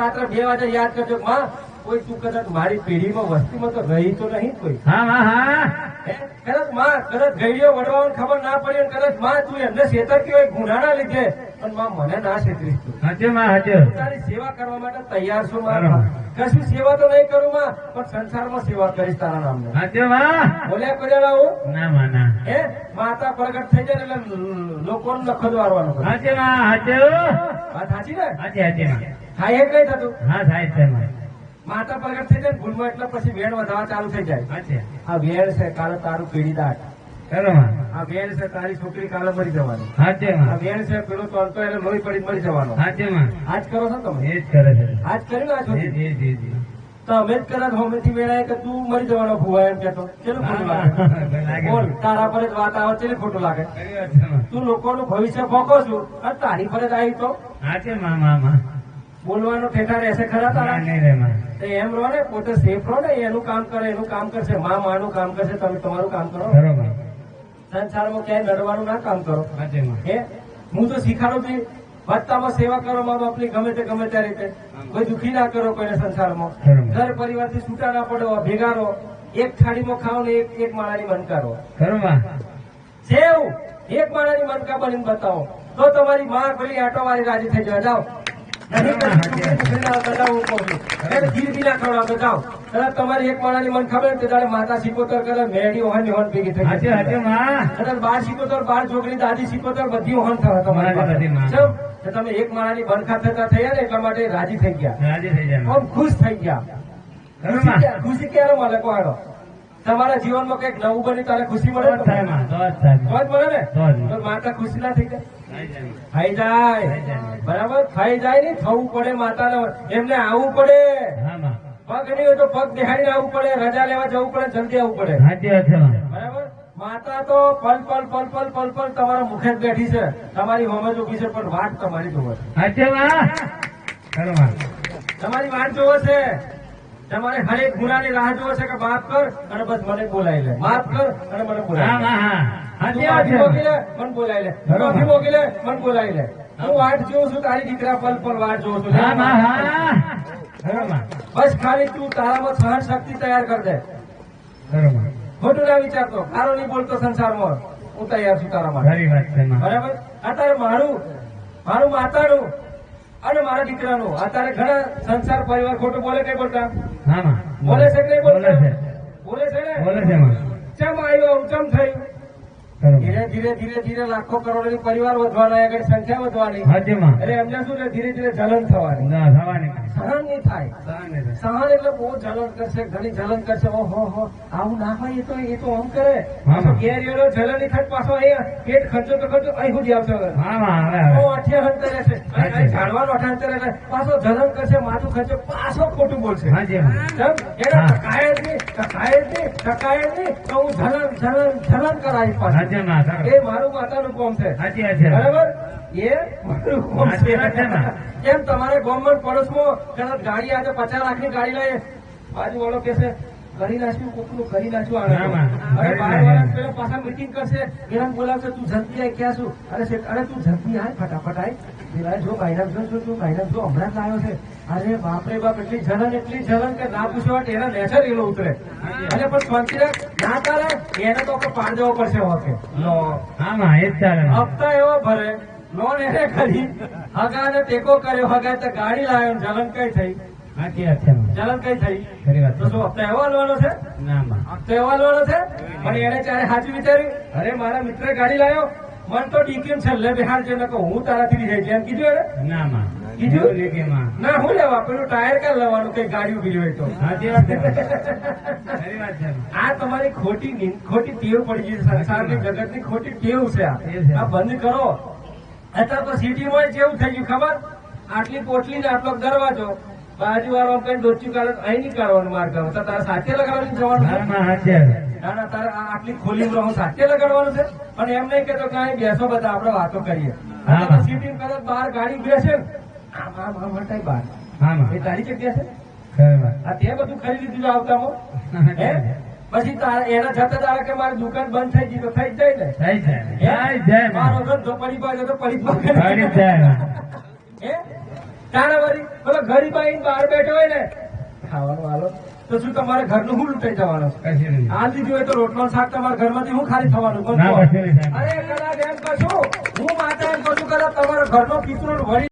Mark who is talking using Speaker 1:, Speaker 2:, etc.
Speaker 1: રાત્રે 2 વાગે યાદ કરજો માં કોઈ તું કદાચ મારી પેઢીમાં વસ્તીમાં તો રહી તો નહીં કોઈ.
Speaker 2: હા હા હા
Speaker 1: કદાચ માં કદાચ ગઈડીઓ વડવાની ખબર ના પડી અને કદાચ માં તું એમને છેતરતી હોય ગુનાના લીધે પણ માં મને ના છેતરીશ તું.
Speaker 2: હાચે માં હાચે.
Speaker 1: તારી સેવા કરવા માટે તૈયાર છું માં. કશું સેવા તો નહીં કરું માં પણ સંસારમાં સેવા કરીશ તારા નામને.
Speaker 2: હાચે માં.
Speaker 1: બોલ્યા કર્યા હું
Speaker 2: ના માં ના.
Speaker 1: હે માતા પ્રગટ થઈ જાય એટલે લોકોને લખો દ્વારવાનું.
Speaker 2: હાચે માં હાચે.
Speaker 1: વાત સાચી ને?
Speaker 2: હાચે હાચે માં.
Speaker 1: હા એ કઈ થતું
Speaker 2: હા થાય છે માં.
Speaker 1: માતા પ્રગટ થઈ જાય ને ભૂલમાં એટલે પછી વેણ વધારવા ચાલુ થઈ જાય.
Speaker 2: હાચે.
Speaker 1: આ વેણ છે કાલે તારું પીડી દાટ.
Speaker 2: કરો માં.
Speaker 1: આ વેણ છે તારી છોકરી કાલે મરી જવાની.
Speaker 2: હાચે
Speaker 1: આ
Speaker 2: માં.
Speaker 1: વેણ છે પેલો તોલતો એટલે લોહી પડી મરી જવાનો.
Speaker 2: હાચે માં.
Speaker 1: આજ કરો છો તમે?
Speaker 2: એ જ કરે છે.
Speaker 1: આજ કર્યું આ છોકરી
Speaker 2: જી જી જી.
Speaker 1: તો અમે જ કદાચ હોમેથી વેળાએ કે તું મરી જવાનો ભૂવા એમ કેતો ચેલું ખોટું લાગે? બોલ તારા પર જ વાત આવે ચેલું ખોટું લાગે? તું લોકોનું ભવિષ્ય ભોગો છું અને તારી પર જ આવી તો
Speaker 2: હાચે માં માં માં.
Speaker 1: બોલવાનો ઠેઠા રહેશે ખરા તારા?
Speaker 2: નહીં રે માં.
Speaker 1: તો એમ રહો ને પોતે સેફ રહો ને એનું કામ કરે એનું કામ કરશે માં માનું કામ કરશે તમે તમારું કામ કરો.
Speaker 2: બરોબર.
Speaker 1: સંસારમાં ક્યાંય લડવાનું ના કામ કરો.
Speaker 2: હાચે માં.
Speaker 1: હે હું તો શીખાડું છું ભત્તામાં સેવા કરો મા બાપની ગમે તે રીતે કોઈ દુખી ના કરો કોઈને સંસારમાં. ઘર પરિવારથી છૂટા ના પડો ભેગા રહો એક થાળીમાં ખાઓ ને એક માળાની મનકા રહો.
Speaker 2: કરો માં.
Speaker 1: સેવ એક માળાની મનકા બનીને બતાવો તો તમારી માં પેલી આટો વાળી રાજી થઈ જાય. જાઓ ગીર બી ના ખવડાવતો જાઓ. કદાચ તમારી એક માળાની મન ખબર તે દાડે માતા સિકોતર કરે મેળી ઓહન ઓહન ભેગી થઈ
Speaker 2: હાચે હાચે માં.
Speaker 1: કદાચ 12 સિકોતર 12 છોકરી દાદી સિકોતર બધી ઓહન થવા તમારી
Speaker 2: બધી માં.
Speaker 1: ચમ તો તમે એક માળાની બનખા થતા થયા ને એટલા માટે રાજી થઈ ગયા.
Speaker 2: રાજી થઈ જાય માં.
Speaker 1: આમ ખુશ થઈ ગયા.
Speaker 2: કરો માં.
Speaker 1: ખુશી ક્યારે મળે કોડો? તમારા જીવનમાં કઈક નવું બની તારે ખુશી મળે
Speaker 2: તો જ થાય માં. તો જ થાય.
Speaker 1: તો જ મળે ને.
Speaker 2: તો જ.
Speaker 1: તો માતા ખુશી ના થઈ જાય?
Speaker 2: થઈ જાય.
Speaker 1: થઈ જાય. બરાબર થઈ જાય ને થવું પડે માતાને એમને આવવું પડે.
Speaker 2: હા માં.
Speaker 1: પગ નહીં હોય તો પગ દેખાડીને આવવું પડે રજા લેવા જવું પડે જલ્દી આવવું પડે.
Speaker 2: હાચે હાચે માં.
Speaker 1: બરાબર માતા તો પલ પલ પલ પલ પલ પલ તમારા મુખે જ બેઠી છે તમારી હોમે જ ઉભી છે પણ વાટ તમારી જોવે છે.
Speaker 2: હાચે માં. કરો માં.
Speaker 1: તમારી વાટ જોવે છે. તમારે હરેક ગુનાની રાહ જોવે છે કે માફ કર અને બસ મને બોલાવી લે. માફ કર અને મને
Speaker 2: હા
Speaker 1: બોલાવી લે.
Speaker 2: માં હા.
Speaker 1: તું
Speaker 2: હાચે
Speaker 1: માફી
Speaker 2: હાચે.
Speaker 1: મોકલી લે મને બોલાવી લે. તું માફી મોકલી લે મને બોલાવી લે. હું વાટ જોઉં છું તારી દીકરા પલ પલ વાટ જોઉં છું.
Speaker 2: હા માં હા. કરો માં.
Speaker 1: બસ ખાલી તું તારામાં સહન શક્તિ તૈયાર કર દે.
Speaker 2: કરો માં.
Speaker 1: ખોટું ના વિચારતો કારો નહીં બોલતો સંસારમાં હું તૈયાર છું તારા માટે.
Speaker 2: ખરી વાત છે માં.
Speaker 1: બરાબર અત્યારે મારું માતાનું અને મારા દીકરાનું અત્યારે ઘણા સંસાર પરિવાર ખોટું બોલે કઈ બોલતા
Speaker 2: હા માં.
Speaker 1: બોલે છે કે નહીં બોલતા?
Speaker 2: બોલે છે.
Speaker 1: બોલે છે ને.
Speaker 2: બોલે છે માં.
Speaker 1: ચમ આવ્યું ચમ થયું?
Speaker 2: કરો માં.
Speaker 1: ધીરે ધીરે ધીરે ધીરે લાખો કરોડોની પરિવાર વધવાના આગળ સંખ્યા વધવાની
Speaker 2: હાચે માં.
Speaker 1: એટલે એમને શું છે ધીરે ધીરે જલન થવાની.
Speaker 2: ના થવાની.
Speaker 1: સહન નહીં થાય. સહન એટલે બહુ જલન કરશે ઘણી જલન કરશે. ઓહો હો આવું ના હોય એ તો આમ કરે.
Speaker 2: હા.
Speaker 1: ઘેર એનો જલન નહીં થાય પાછો અહીંયા પેટ ખર્ચો તો ખર્ચો અહીં સુધી આવશે.
Speaker 2: હા માં. હવે હવે.
Speaker 1: અઠિયા અંતરે છે ઝાડવાનું અઠા અંતરે પાછો જલન કરશે માથું ખર્ચે પાછો ખોટું બોલશે.
Speaker 2: હાચે માં.
Speaker 1: કેમ? એને ટકાય જ નહીં તો હું જલન કરાવીશ પાછું.
Speaker 2: હાચે માં. કરો.
Speaker 1: એ મારું માતાનું કોમ છે.
Speaker 2: હાચી હાચે.
Speaker 1: બરાબર એ મારું કોમ
Speaker 2: હાચી વાત છે ને.
Speaker 1: છે. એમ તમારે ગવર્મેન્ટ પડોશમાં કદાચ ગાડી આજે 50 લાખની ગાડી લઈએ બાજુ વાળો કહેશે કરી નાખ્યું કોકનું કરી નાખ્યું
Speaker 2: હા,
Speaker 1: આવે.
Speaker 2: માં.
Speaker 1: અરે 12 વર્ષ પહેલા પાછા મીટિંગ કરશે વિરામ બોલાવશે તું જલ્દી આય ક્યાં છું? અરે તું જલ્દી આય ફટાફટ આય. વિરાજ જો ભાઈનામ જો તું ભાઈનામ જો હમણાં જ આવ્યો છે. અરે બાપરે બાપ એટલી જલન કે ના પૂછવા એના નેચર એલો ઉતરે. અને પણ શાંતિ ના ચાલે એને તો પાડ દેવો પડશે હોકે.
Speaker 2: હા માં. એ જ ચાલે માં.
Speaker 1: હપ્તા એવો ભરે લોન એને કરી હગાને ટેકો કર્યો હગા તો ગાડી લાવ્યો ને જલન કઈ થઈ?
Speaker 2: હાચી વાત છે માં.
Speaker 1: જલન કઈ થઈ?
Speaker 2: ખરી વાત
Speaker 1: તો
Speaker 2: છે.
Speaker 1: શું હપ્તા એવો લેવાનો છે?
Speaker 2: ના માં.
Speaker 1: હપ્તા એવો લેવાનો છે પણ એને ત્યારે સાચું વિચાર્યું અરે મારા મિત્ર ગાડી લાવ્યો મન તો ડીકેમ છેલ્લે બિહાર છે ને હું તારાથી લઈ જાય એમ કીધું એને?
Speaker 2: ના માં.
Speaker 1: કીધું?
Speaker 2: એવું લેકે માં.
Speaker 1: ના હું લેવા પેલું ટાયર ક્યાં લેવાનું કઈ ગાડી ઉભી હોય તો.
Speaker 2: હાચી વાત છે. ખરી વાત છે.
Speaker 1: આ તમારી ખોટી ટેવ પડી ગઈ છે. સંસારની જગતની ખોટી ટેવ છે આ બંધ કરો. અત્યારે તો સિટીમાં જેવું થઈ ગયું ખબર આટલી પોટલી ને આટલો દરવાજો બાજુ વાળો કઈ ડોચ્યું કાઢે અહીં નહીં કાઢવાનું માર્ગ તો તારે સાથે લગાડવાની જવાનું
Speaker 2: હા
Speaker 1: છે.
Speaker 2: માં. હાચે.
Speaker 1: ના ના તારે આટલી ખોલી રહો સાથે લગાડવાનું છે પણ એમ નહીં કેતો કે અહીં બેસો બધા આપણે વાતો કરીએ.
Speaker 2: હા.
Speaker 1: સિટી કદાચ બહાર ગાડી બેસે ને આમ બહાર
Speaker 2: હા માં.
Speaker 1: એ તારી જગ્યા છે.
Speaker 2: ખરી વાત.
Speaker 1: આ તે બધું ખરીદી દીધું આવતામાં હે પછી એના જતા તારે કે મારી દુકાન બંધ થઈ ગઈ તો થઈ જ જાય ને.
Speaker 2: થઈ જાય. થઈ જાય
Speaker 1: મારો
Speaker 2: માં.
Speaker 1: ધંધો પડી પાડે તો પડી
Speaker 2: પડી જાય.
Speaker 1: હે તાણા વળી પેલો ગરીબ આવીને બહાર બેઠો હોય ને ખાવાનું હાલો તો શું તમારે ઘરનું શું લૂંટાઈ જવાનું છે?
Speaker 2: કશું નહીં.
Speaker 1: આ દીધું હોય તો રોટલો ને શાક તમારા ઘરમાંથી શું ખાલી થવાનું બોલો?
Speaker 2: ના, કશું નહીં, સાહેબ.
Speaker 1: અરે કદાચ એમ કશું હું માતા એમ કશું કદાચ તમારા ઘરનો પિતરો વળી